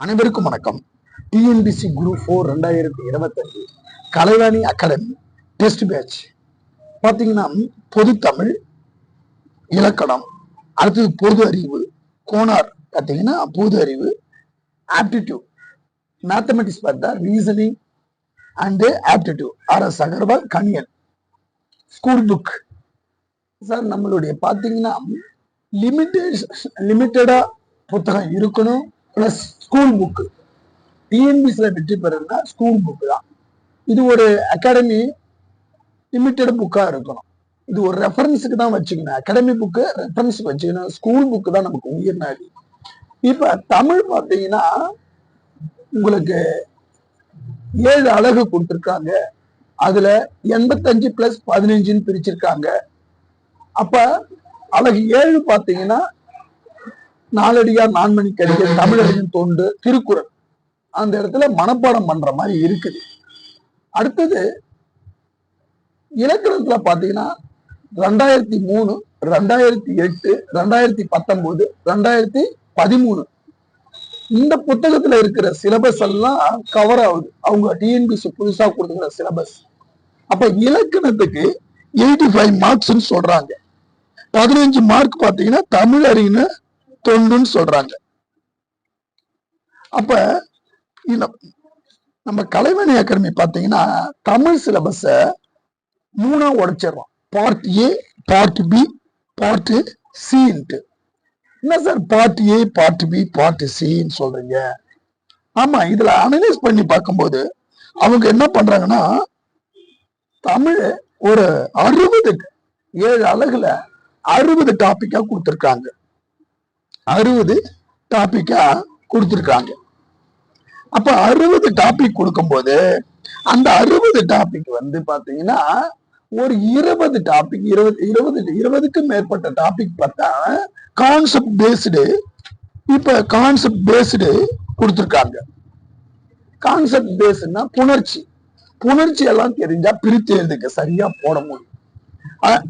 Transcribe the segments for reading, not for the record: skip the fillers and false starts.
அனைவருக்கும் வணக்கம். TNPSC group 4 2025 Kalaivani academy test batch பாத்தீங்கன்னா பொது தமிழ், இலக்கணம், அடுத்தது பொது அறிவு, கோனார் பாத்தீங்கன்னா பொது அறிவு, ஆப்டிடியூட், மேத்தமெட்டிக்ஸ் பார்த்தா reasoning and aptitude, RS Agarwal, Kaniyan. School book sir நம்மளுடைய பாத்தீங்கன்னா லிமிட்டடா புத்தகம் இருக்கணும். பிளஸ் ஸ்கூல் புக் டிஎன்பிசில வெற்றி பெறதுன்னா ஸ்கூல் புக் தான். இது ஒரு அகாடமி லிமிட்டட் புக்கா இருக்கணும். இது ஒரு ரெஃபரன்ஸுக்கு தான் வச்சுக்கணும். அகாடமி புக்கு ரெஃபரன்ஸுக்கு வச்சுக்கணும். ஸ்கூல் புக்கு தான் நமக்கு உயிர் நாடி. இப்ப தமிழ் பார்த்தீங்கன்னா உங்களுக்கு 7 அலகு கொடுத்துருக்காங்க. அதுல 85+15 பிரிச்சிருக்காங்க. அப்ப அலகு 7 பாத்தீங்கன்னா நாலடியார், நான்மணி கடிகை, தமிழறிஞன் தொண்டு, திருக்குறள் அந்த இடத்துல மனப்பாடம் பண்ற மாதிரி இருக்குது. அடுத்தது இலக்கணத்துல பாத்தீங்கன்னா 2003, 2008, 2019, 2013 இந்த புத்தகத்துல இருக்கிற சிலபஸ் எல்லாம் கவர் ஆகுது. அவங்க டிஎன்பிசி புதுசா கொடுத்துக்கிற சிலபஸ். அப்ப இலக்கணத்துக்கு 85 மார்க்ஸ் சொல்றாங்க. 15 மார்க் பாத்தீங்கன்னா தமிழறிஞர் தொண்டுன்னு சொல்றாங்க. அப்ப நம்ம கலைவாணி அகாடமி பாத்தீங்கன்னா தமிழ் சிலபஸ 3ஆ உடைச்சிடறோம். Part A, part B, part சின்ட்டு. என்ன sir part A, part B, part சின்னு சொல்றீங்க? ஆமா, இதுல அனலைஸ் பண்ணி பார்க்கும்போது அவங்க என்ன பண்றாங்கன்னா தமிழ் ஒரு 7 அலகுல 60 டாபிக்கா கொடுத்திருக்காங்க. 60 டாபிக்கா கொடுத்திருக்காங்க. அப்ப 60 டாபிக் கொடுக்கும்போது அந்த 60 டாபிக் பாத்தீங்கன்னா ஒரு 20 டாபிக் 20க்கும் மேற்பட்ட டாபிக் பார்த்தா கான்செப்ட் பேஸ்டு. இப்ப கான்செப்ட் பேஸ்டு கொடுத்திருக்காங்க. கான்செப்ட் பேஸ்டுனா புணர்ச்சி எல்லாம் தெரிஞ்சா பிரித்து எழுதுக்கு சரியா போட முடியும்.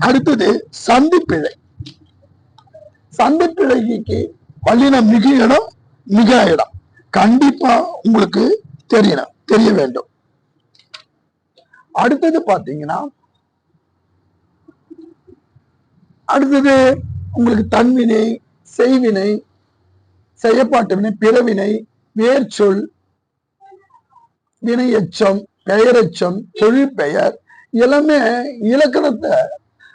அடுத்தது சந்திப்பிழை. சந்திப்பிழைக்கு வல்லின மிகு இடம், மிக இடம் கண்டிப்பா உங்களுக்கு தெரிய வேண்டும். அடுத்தது பாத்தீங்கன்னா உங்களுக்கு தன்வினை, செய்வினை, செய்யப்பாட்டு வினை, பிறவினை, வேர்ச்சொல், வினையெச்சம், பெயரெச்சம், தொழிற்பெயர் எல்லாமே இலக்கணத்தை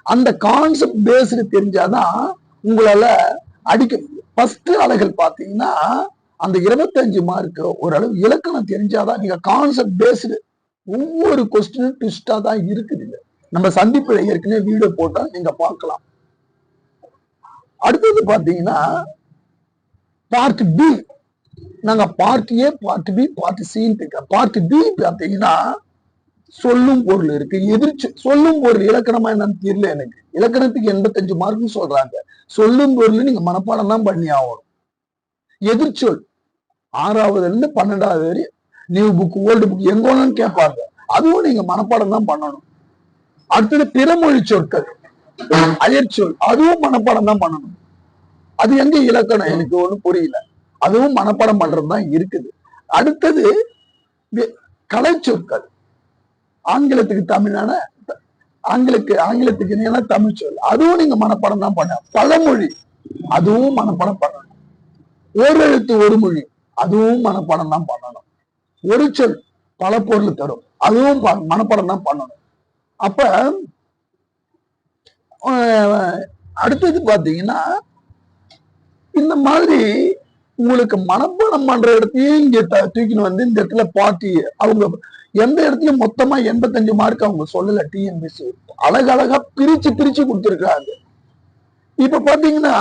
அந்த கான்செப்ட் பேஸ்டு தெரிஞ்சாதான் உங்களால அடிக்க. ஃபர்ஸ்ட் அலைகள் பாத்தீங்கன்னா அந்த 25 மார்க் ஓரளவு இலக்கணம் தெரிஞ்சாதான். நீங்க கான்செப்ட் பேஸ்டு ஒவ்வொரு கொஸ்டினும் ட்விஸ்டா தான் இருக்குது. நம்ம சந்திப்பில் ஏற்கனவே வீடியோ போட்டா நீங்க பார்க்கலாம். அடுத்தது பாத்தீங்கன்னா பார்ட் பி. நாங்க part A, part B, part சின்னு. பார்ட் பி பாத்தீங்கன்னா சொல்லும் பொருள் இருக்கு. சொல்லும் பொருள் இலக்கணமா என்னன்னு தெரியல எனக்கு. இலக்கணத்துக்கு 85 மார்க்னு சொல்றாங்க. சொல்லும் பொருள் நீங்க மனப்பாடம் தான் பண்ணி ஆகணும். எதிர்ச்சொல் 6ஆவதுல இருந்து 12ஆவது வரை நியூ புக், ஓல்டு புக் எங்கன்னு கேட்பாங்க. அதுவும் நீங்க மனப்பாடம் தான் பண்ணணும். அடுத்தது பிறமொழி சொற்கள், அயற்சொல், அதுவும் மனப்பாடம் தான் பண்ணணும். அது எங்க இலக்கணம் எனக்கு ஒண்ணும் புரியல. அதுவும் மனப்பாடம் பண்றதுதான் இருக்குது. அடுத்தது கலை சொற்கள். ஆங்கிலத்துக்கு தமிழான ஆங்கிலத்துக்கு இணையான தமிழ் சொல், அதுவும் நீங்க மனப்பாடம் தான் பண்ண. பழமொழி அதுவும் மனப்பாடம் பண்ணணும். ஓரெழுத்து ஒரு மொழி அதுவும் மனப்பாடம் தான் பண்ணணும். ஒரு சொல் பல பொருள் தரும், அதுவும் மனப்பாடம் தான் பண்ணணும். அப்ப அடுத்தது பாத்தீங்கன்னா இந்த மாதிரி உங்களுக்கு மனப்பாடம் பண்ற இடத்தையும் இங்க தூக்கின்னு இந்த இடத்துல பார்ட்டி அவங்க எந்த இடத்துலயும் மொத்தமா 85 மார்க் அவங்க சொல்லல. டிஎன்பிசி அழகழகா பிரிச்சு கொடுத்திருக்காங்க. இப்ப பாத்தீங்கன்னா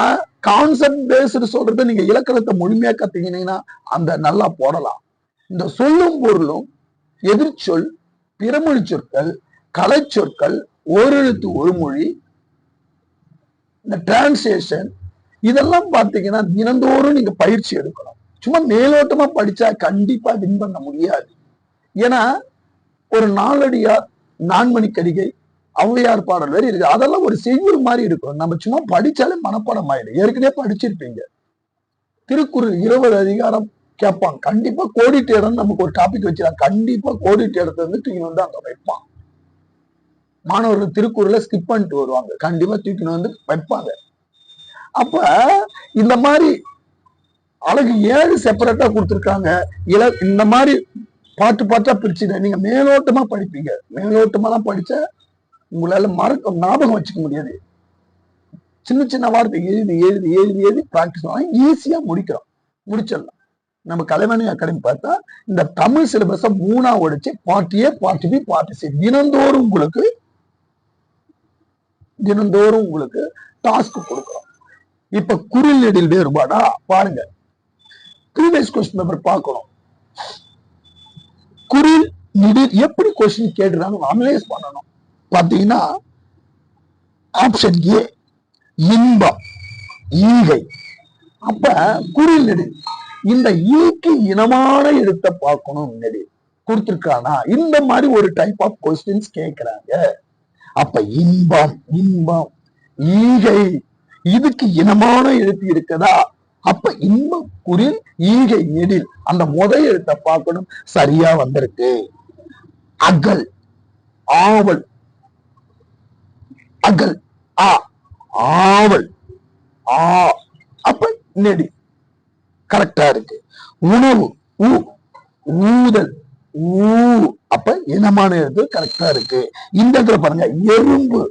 கான்செப்ட் பேஸ்டு சொல்றத நீங்க இலக்கணத்தை முழுமையா கத்தீங்கன்னா அந்த நல்லா போடலாம். இந்த சொல்லும் பொருளும், எதிர்ச்சொல், பிறமொழி சொற்கள், கலை சொற்கள், ஓரெழுத்து ஒரு மொழி, இந்த டிரான்ஸ்லேஷன் இதெல்லாம் பாத்தீங்கன்னா தினந்தோறும் நீங்க பயிற்சி எடுக்கணும். சும்மா மேலோட்டமா படிச்சா கண்டிப்பா வின் பண்ண முடியாது. ஏன்னா ஒரு நாலடியார், நான்மணி கடிகை, ஔவையார் பாடல் வரை இருக்கு. அதெல்லாம் ஒரு செய்யுள் மாதிரி இருக்கும். நம்ம சும்மா படிச்சாலே மனப்பாடம் ஆயிடும். ஏற்கனவே படிச்சிருப்பீங்க. திருக்குறள் 20 அதிகாரம் கேட்பான். கண்டிப்பா கோடிட்டு இடம் நமக்கு ஒரு டாபிக் வச்சிருக்கான். கண்டிப்பா கோடிட்டு இடத்த வந்து தூக்கி வந்து அங்க வைப்பான். மாணவர்கள் திருக்குறளை ஸ்கிப் பண்ணிட்டு வருவாங்க, கண்டிப்பா தூக்கின்னு வந்து வைப்பாங்க. அப்ப இந்த மாதிரி அழகு 7 செப்பரேட்டா கொடுத்துருக்காங்க. இந்த மாதிரி பாட்டு பாட்டா பிரிச்சுங்க. நீங்க மேலோட்டமா படிப்பீங்க. மேலோட்டமா தான் படிச்சா உங்களால ஞாபகம் வச்சுக்க முடியாது. சின்ன சின்ன வார்த்தை எழுதி எழுதி எழுதி எழுதி பிராக்டிஸ் ஈஸியா முடிச்சிடலாம். நம்ம கலைவாணி அகாடமி பார்த்தா இந்த தமிழ் சிலபஸ 3ஆ உடைச்சு part A, part B, part C தினந்தோறும் உங்களுக்கு டாஸ்க் கொடுக்குறோம். இப்ப குறில் நெடில் வேறுபாடா பாருங்க. ப்ரீவியஸ் கொஸ்டின் பேப்பர் பார்க்கணும். குறில் நெடில் எப்படி கொஸ்டின் கேட்டுறாங்க அனலைஸ் பண்ணணும். பாத்தீங்கன்னா ஆப்ஷன் ஏ இன்பம், ஈகை. அப்ப குறில் நெடில் இந்த ஈக்கு இனமான எழுத்தை பார்க்கணும். நெடில் கொடுத்திருக்கானா இந்த மாதிரி ஒரு டைப் ஆஃப் கொஸ்டின்ஸ் கேட்கிறாங்க. அப்ப இன்பம், ஈகை இதுக்கு இனமான எழுத்து இருக்குதா? அப்ப இன்பம் குறில், ஈகை நெடில் அந்த முதல் எழுத்தை பார்க்கணும். சரியா வந்திருக்கு. அகல், ஆவல், அகல், ஆவல், அப்ப நெடில் கரெக்டா இருக்கு. உணவு, ஊதல், அப்ப இனமான எழுத்து கரெக்டா இருக்கு. இந்த இடத்துல பாருங்க எறும்பு,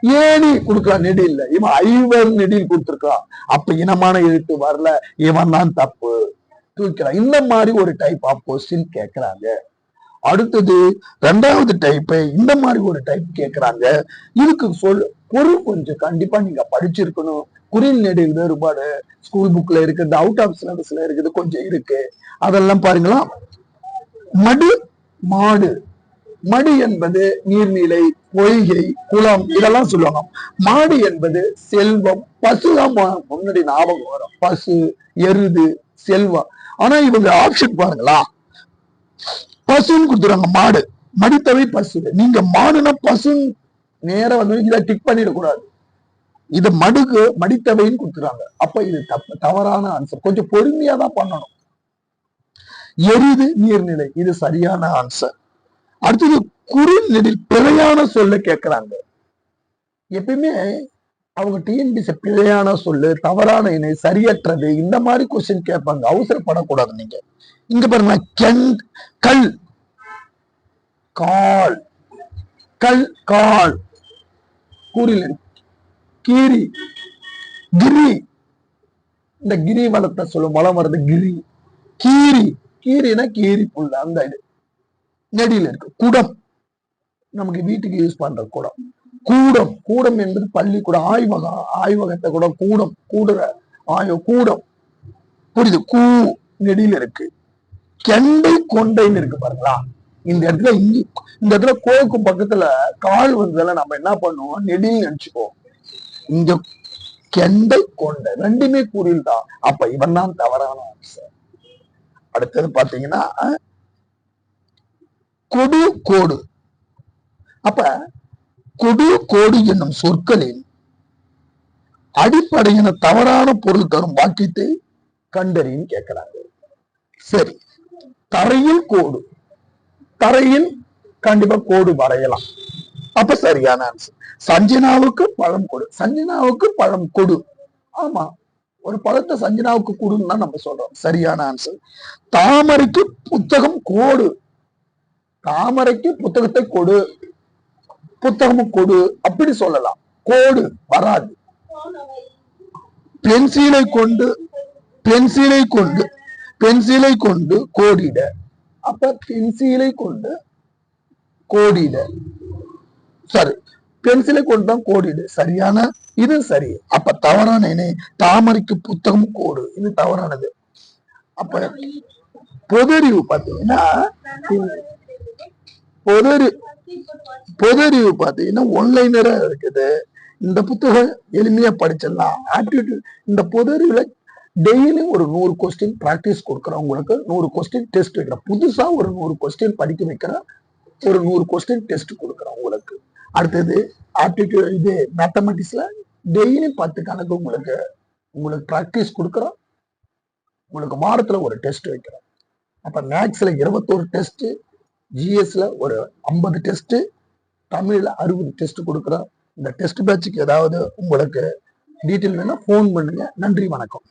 ஏணி கொடுக்கலாம் நெடில், இவன் ஐவர் நெடில் கொடுத்திருக்கான். அப்ப இனமான எழுத்து வரல, இவன் தான் தப்பு, தூக்கலாம். இந்த மாதிரி ஒரு டைப் ஆஃப் கொஸ்டின் கேட்கிறாங்க. அடுத்தது 2வது டைப், இந்த மாதிரி ஒரு டைப் கேட்கிறாங்க. இதுக்கு பொருள் கொஞ்சம் கண்டிப்பா நீங்க படிச்சிருக்கணும். குறில் நெடில் வேறுபாடு ஸ்கூல் புக்ல இருக்குது, அவுட் ஆஃப் சிலபஸ்ல இருக்குது, கொஞ்சம் இருக்கு. அதெல்லாம் பாருங்களா. மடு, மாடு. மடு என்பது நீர்நிலை, பொய்கை, குளம் இதெல்லாம் சொல்லுவாங்க. மாடு என்பது செல்வம், பசுதான் முன்னாடி ஞாபகம் வரும். பசு, எருது, செல்வம். ஆனா இவங்க ஆப்ஷன் பாருங்களா, பசுன்னு கொடுத்துருவாங்க. மாடு, மடித்தவை பசு. நீங்க மாடுனா பசு நேரம் வந்து இதை டிக் பண்ணிடக்கூடாது. இது மடித்தவைன்னு கொடுத்துறாங்க. அப்ப இது தவறான ஆன்சர். கொஞ்சம் பொறுமையா தான் பண்ணணும். எருது, நீர்நிலை இது சரியான ஆன்சர். அடுத்தது குறில் நெடில் பிழையான சொல்ல கேட்கிறாங்க. எப்பயுமே அவங்க டிஎன்பிசி பிழையான சொல்லு, தவறான இணை, சரியற்றது இந்த மாதிரி கொஸ்டின் கேட்பாங்க. அவசரப்படக்கூடாது. நீங்க இங்க பாருங்க, கல், கால், கல், கால். குறில் கீரி, கிரி. இந்த கிரி வளத்தை சொல்லும், வளம் வருது கிரி. கீரி, கீரினா கீரி புல், அந்த இது நெடியில் இருக்கு. குடம், நமக்கு வீட்டுக்கு யூஸ் பண்ற குடம். கூடம், கூடம் என்பது பள்ளிக்கூடம், ஆய்வகம், ஆய்வகத்தை கூட கூடம், கூடம் புரியுது. நெடியில் இருக்கு. கெண்டை, கொண்டைன்னு இருக்கு பாருங்களா. இந்த இடத்துல கோவுக்கு பக்கத்துல கால் வந்ததெல்லாம் நம்ம என்ன பண்ணுவோம், நெடில் நினைச்சுப்போம். இங்க கெண்டை, கொண்டை ரெண்டுமே குறில் தான். அப்ப இவன் தான் தவறான ஆன்சர். அடுத்தது பாத்தீங்கன்னா கொடு, கோடு. அப்ப கொடு, கோடு என்னும் சொற்களில் அடிப்படையான தவறான பொருள் தரும் வாக்கியத்தை கண்டறின்னு கேட்கிறாங்க. சரி, தரையில் கோடு, தரையில் கண்டிப்பா கோடு வரையலாம். அப்ப சரியான ஆன்சர். சஞ்சனாவுக்கு பழம் கொடு, சஞ்சனாவுக்கு பழம் கொடு. ஆமா, ஒரு பழத்தை சஞ்சனாவுக்கு கொடுன்னு தான் நம்ம சொல்றோம். சரியான ஆன்சர். தாமரைக்கு புத்தகம் கோடு, தாமரைக்கு புத்தகத்தை கொடு, புத்தகமும் கொடு அப்படி சொல்லலாம். கோடு வராது. பென்சிலை கொண்டு, பென்சிலை கொண்டு கோடிட. அப்ப பென்சிலை கொண்டு கோடிட, சரி, பென்சிலை கொண்டுதான் கோடிடு. சரியான, இது சரி. அப்ப தவறான இணை தாமரைக்கு புத்தகம் கோடு, இது தவறானது. அப்ப பொதறிவு பாத்தீங்கன்னா, பொதறிவு பாத்தீங்கன்னா ஒன்லைனரா இருக்குது. இந்த புத்தகம் எளிமையா படிச்சிடலாம். ஆப்டிடியூட் இந்த பொதறிவுல டெய்லி ஒரு 100 கொஸ்டின் பிராக்டிஸ் கொடுக்குறோம். உங்களுக்கு 100 கொஸ்டின் டெஸ்ட் வைக்கிறோம். புதுசா ஒரு 100 கொஸ்டின் படிக்க வைக்கிறேன். ஒரு 100 கொஸ்டின் டெஸ்ட் கொடுக்குறோம் உங்களுக்கு. அடுத்தது ஆப்டிடியூட், இது மேத்தமெட்டிக்ஸ்ல டெய்லி 10 கணக்கு உங்களுக்கு பிராக்டிஸ் கொடுக்குறோம். உங்களுக்கு வாரத்துல ஒரு டெஸ்ட் வைக்கிறோம். அப்ப மேக்ஸ்ல 21 டெஸ்ட், ஜிஎஸ்ல ஒரு 50 டெஸ்ட், தமிழ்ல 60 டெஸ்ட் கொடுக்குறோம். இந்த டெஸ்ட் பேட்சுக்கு ஏதாவது உங்களுக்கு டீட்டெயில் வேணா ஃபோன் பண்ணுங்க. நன்றி, வணக்கம்.